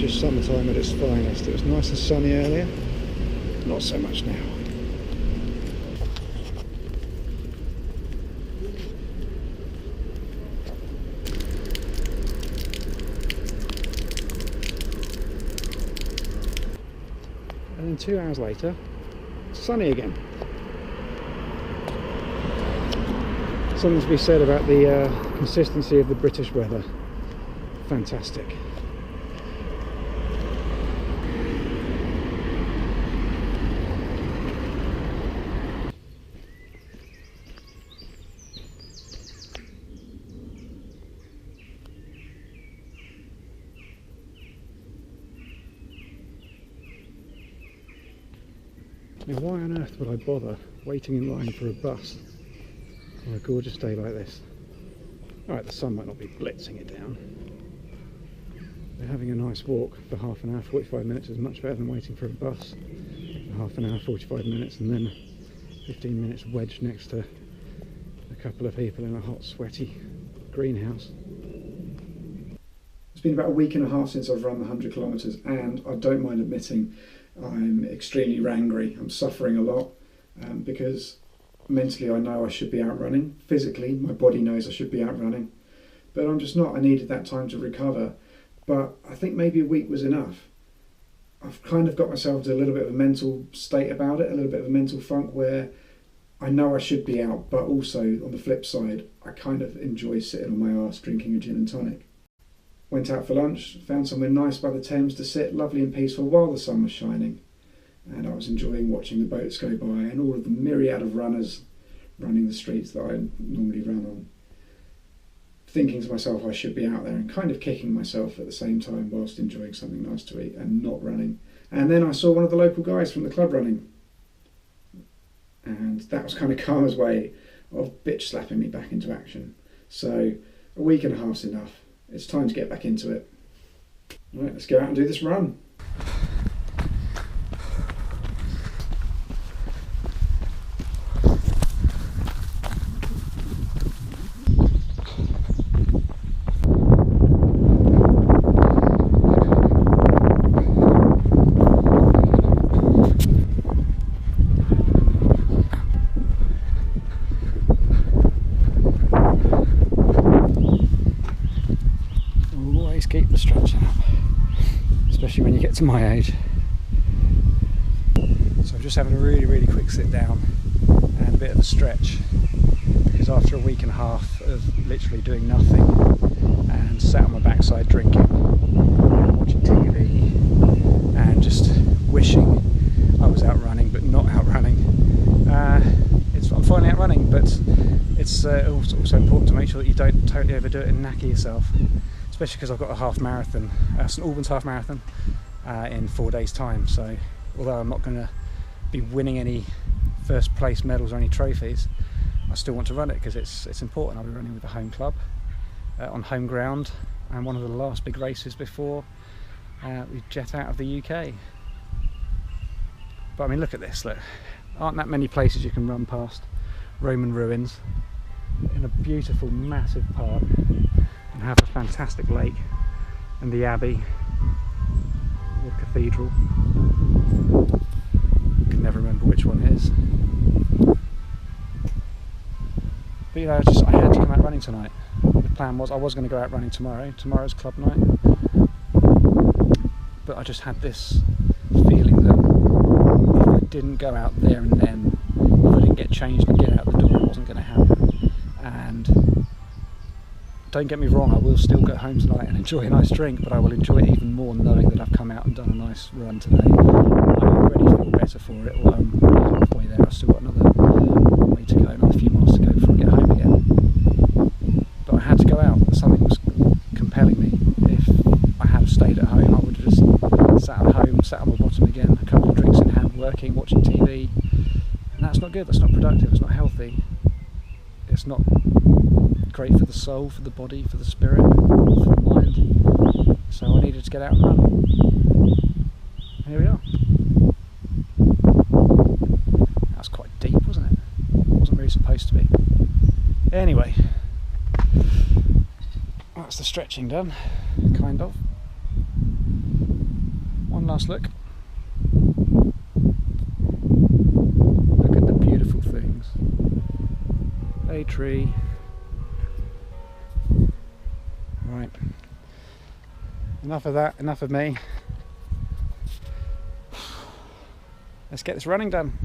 British summertime at its finest. It was nice and sunny earlier, not so much now. And then 2 hours later, sunny again. Something to be said about the consistency of the British weather. Fantastic. Now, why on earth would I bother waiting in line for a bus on a gorgeous day like this? Alright, the sun might not be blitzing it down. But having a nice walk for half an hour, 45 minutes is much better than waiting for a bus for half an hour, 45 minutes, and then 15 minutes wedged next to a couple of people in a hot, sweaty greenhouse. It's been about a week and a half since I've run the 100 kilometres, and I don't mind admitting I'm extremely rangry. I'm suffering a lot because mentally I know I should be out running. Physically, my body knows I should be out running, but I'm just not. I needed that time to recover, but I think maybe a week was enough. I've kind of got myself to a little bit of a mental state about it, a little bit of a mental funk where I know I should be out, but also on the flip side, I kind of enjoy sitting on my arse drinking a gin and tonic. Went out for lunch, found somewhere nice by the Thames to sit, lovely and peaceful while the sun was shining. And I was enjoying watching the boats go by and all of the myriad of runners running the streets that I normally run on. Thinking to myself I should be out there and kind of kicking myself at the same time whilst enjoying something nice to eat and not running. And then I saw one of the local guys from the club running. And that was kind of Karma's way of bitch slapping me back into action. So a week and a half's enough. It's time to get back into it. Right, let's go out and do this run. Keep the stretching up, especially when you get to my age. So I'm just having a really quick sit down and a bit of a stretch, because after a week and a half of literally doing nothing and sat on my backside drinking, watching TV and just wishing I was out running but not out running, I'm finally out running, but it's also important to make sure that you don't totally overdo it and knacker yourself. Especially because I've got a half marathon, St Albans half marathon in 4 days time. So although I'm not going to be winning any first place medals or any trophies, I still want to run it because it's important. I'll be running with the home club on home ground, and one of the last big races before we jet out of the UK. But I mean, look at this, look. Aren't that many places you can run past Roman ruins in a beautiful massive park and have a fantastic lake and the abbey or cathedral. I can never remember which one it is. But you know, I had to come out running tonight. The plan was I was going to go out running tomorrow. Tomorrow's club night. But I just had this feeling that if I didn't go out there and then, if I didn't get changed and get out the door, it wasn't going to happen. And don't get me wrong, I will still go home tonight and enjoy a nice drink, but I will enjoy it even more knowing that I've come out and done a nice run today. I already feel better for it, although I'm halfway there. I've still got another way to go, another few miles to go before I get home again. But I had to go out. Something was compelling me. If I had stayed at home, I would have just sat at home, sat on my bottom again, a couple of drinks in hand, working, watching TV. And that's not good, that's not productive, it's not healthy. It's not great for the soul, for the body, for the spirit, for the mind. So I needed to get out and run. Here we are. That was quite deep, wasn't it? It wasn't really supposed to be. Anyway, that's the stretching done, kind of. One last look. Look at the beautiful things. A tree. Right. Enough of that, enough of me. Let's get this running done.